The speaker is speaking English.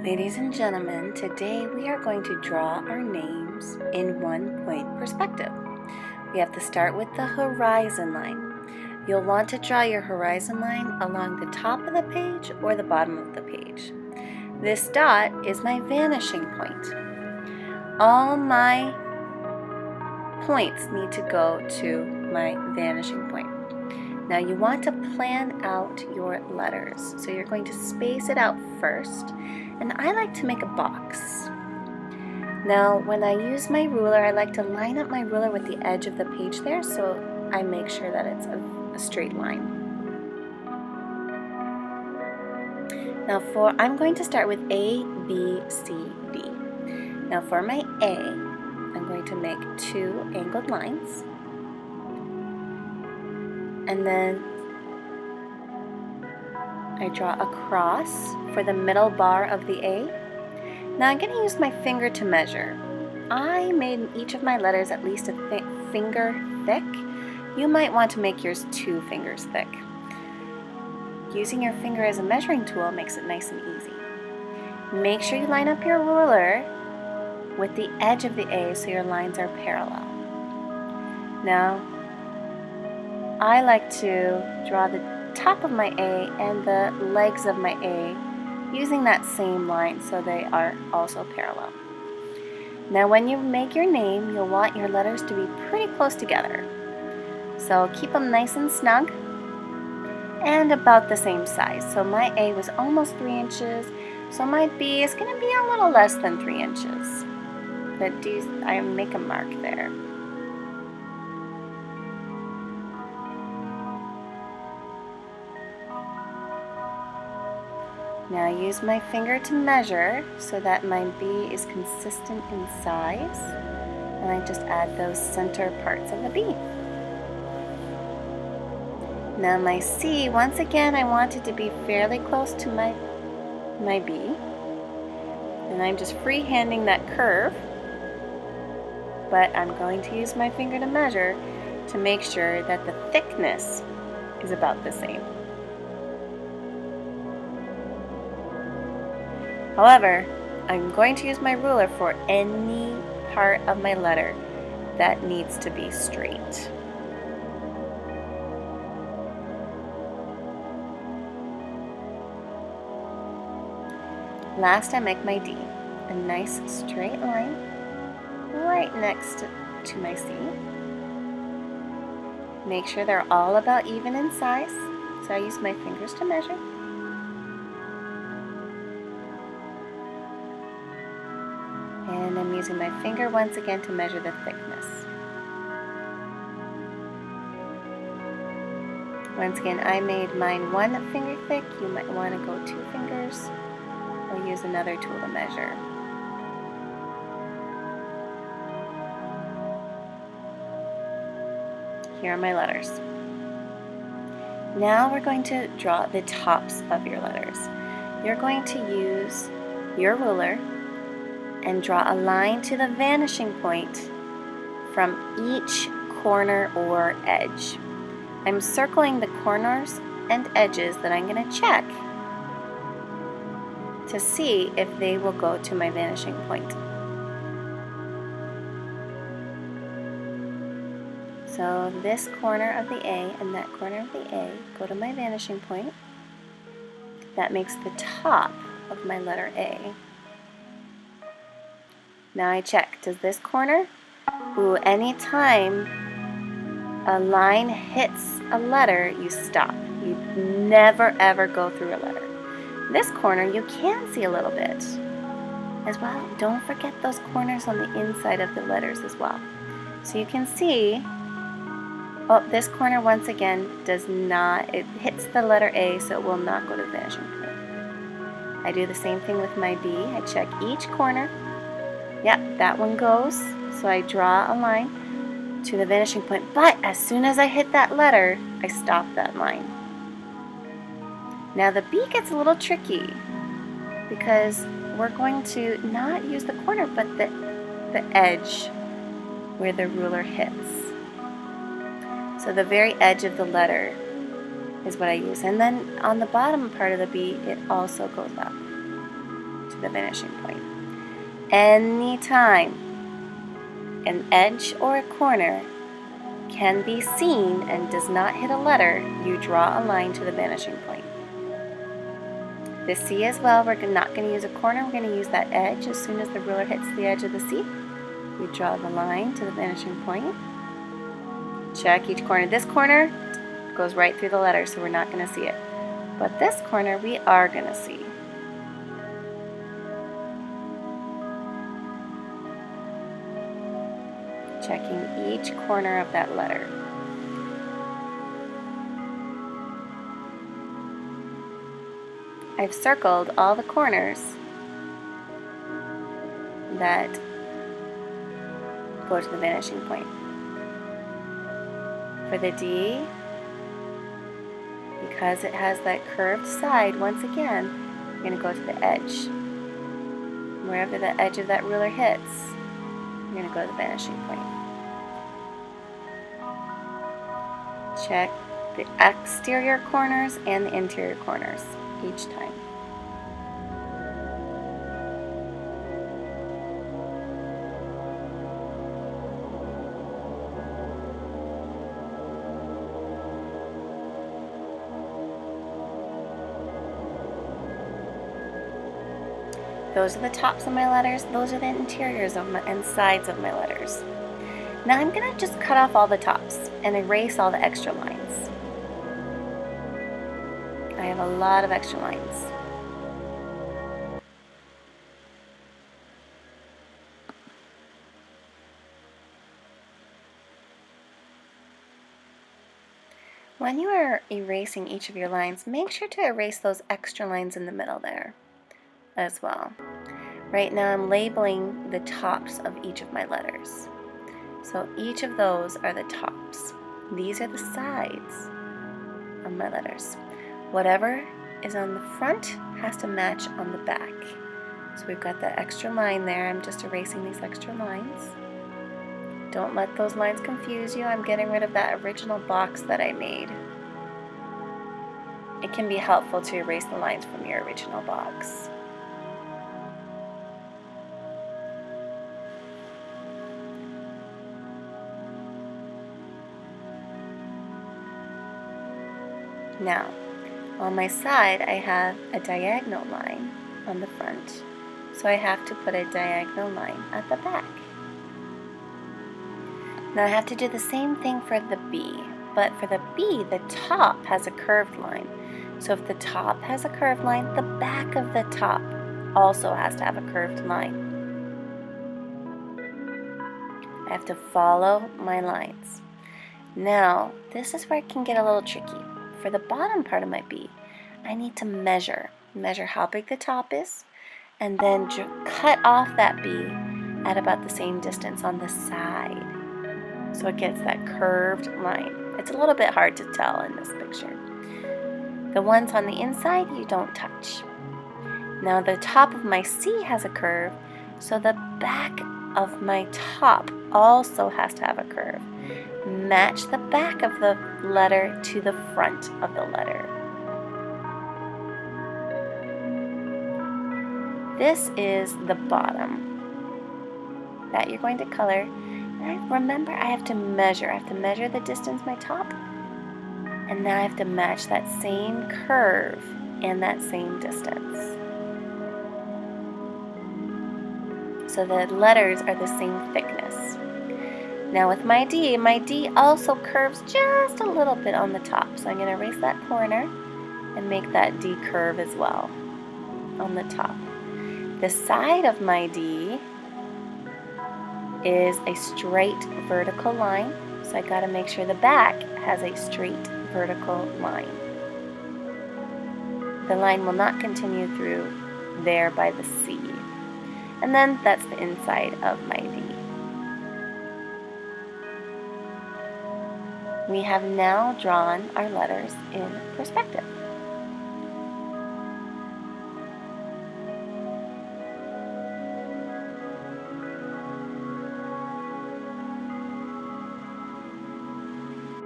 Ladies and gentlemen, today we are going to draw our names in 1-point perspective. We have to start with the horizon line. You'll want to draw your horizon line along the top of the page or the bottom of the page. This dot is my vanishing point. All my points need to go to my vanishing point. Now you want to plan out your letters. So you're going to space it out first, and I like to make a box. Now when I use my ruler, I like to line up my ruler with the edge of the page there, so I make sure that it's a straight line. Now I'm going to start with A, B, C, D. Now for my A, I'm going to make 2 angled lines. And then I draw a cross for the middle bar of the A. Now I'm going to use my finger to measure. I made each of my letters at least a finger thick. You might want to make yours 2 fingers thick. Using your finger as a measuring tool makes it nice and easy. Make sure you line up your ruler with the edge of the A so your lines are parallel. Now, I like to draw the top of my A and the legs of my A using that same line so they are also parallel. Now when you make your name, you'll want your letters to be pretty close together. So keep them nice and snug and about the same size. So my A was almost 3 inches, so my B is going to be a little less than 3 inches. But I make a mark there. Now I use my finger to measure so that my B is consistent in size, and I just add those center parts of the B. Now my C, once again, I want it to be fairly close to my B, and I'm just freehanding that curve, but I'm going to use my finger to measure to make sure that the thickness is about the same. However, I'm going to use my ruler for any part of my letter that needs to be straight. Last, I make my D, a nice straight line right next to my C. Make sure they're all about even in size, so I use my fingers to measure. And I'm using my finger once again to measure the thickness. Once again, I made mine 1 finger thick. You might want to go 2 fingers or use another tool to measure. Here are my letters. Now we're going to draw the tops of your letters. You're going to use your ruler and draw a line to the vanishing point from each corner or edge. I'm circling the corners and edges that I'm going to check to see if they will go to my vanishing point. So this corner of the A and that corner of the A go to my vanishing point. That makes the top of my letter A. Now I check, does this corner? Ooh, anytime a line hits a letter, you stop. You never ever go through a letter. This corner, you can see a little bit as well. Don't forget those corners on the inside of the letters as well. So you can see, oh, this corner once again does not, it hits the letter A, so it will not go to the vanishing point. I do the same thing with my B. I check each corner. Yep, that one goes, so I draw a line to the vanishing point, but as soon as I hit that letter, I stop that line. Now the B gets a little tricky because we're going to not use the corner, but the edge where the ruler hits. So the very edge of the letter is what I use. And then on the bottom part of the B, it also goes up to the vanishing point. Anytime an edge or a corner can be seen and does not hit a letter, you draw a line to the vanishing point. The C as well, we're not going to use a corner, we're going to use that edge. As soon as the ruler hits the edge of the C, we draw the line to the vanishing point. Check each corner. This corner goes right through the letter, so we're not going to see it. But this corner we are going to see. Checking each corner of that letter. I've circled all the corners that go to the vanishing point. For the D, because it has that curved side, once again, you're going to go to the edge. Wherever the edge of that ruler hits, you're going to go to the vanishing point. Check the exterior corners and the interior corners each time. Those are the tops of my letters, those are the interiors of and sides of my letters. Now I'm going to just cut off all the tops and erase all the extra lines. I have a lot of extra lines. When you are erasing each of your lines, make sure to erase those extra lines in the middle there as well. Right now I'm labeling the tops of each of my letters. So each of those are the tops. These are the sides of my letters. Whatever is on the front has to match on the back. So we've got the extra line there. I'm just erasing these extra lines. Don't let those lines confuse you. I'm getting rid of that original box that I made. It can be helpful to erase the lines from your original box. Now, on my side, I have a diagonal line on the front, so I have to put a diagonal line at the back. Now I have to do the same thing for the B, but for the B, the top has a curved line. So if the top has a curved line, the back of the top also has to have a curved line. I have to follow my lines. Now, this is where it can get a little tricky. For the bottom part of my B, I need to measure how big the top is, and then cut off that B at about the same distance on the side. So it gets that curved line. It's a little bit hard to tell in this picture. The ones on the inside, you don't touch. Now the top of my C has a curve, so the back of my top also has to have a curve. Match the back of the letter to the front of the letter. This is the bottom that you're going to color. And remember, I have to measure. I have to measure the distance my top, and now I have to match that same curve and that same distance. So the letters are the same thickness. Now with my D also curves just a little bit on the top. So I'm going to erase that corner and make that D curve as well on the top. The side of my D is a straight vertical line. So I got to make sure the back has a straight vertical line. The line will not continue through there by the C. And then that's the inside of my D. We have now drawn our letters in perspective.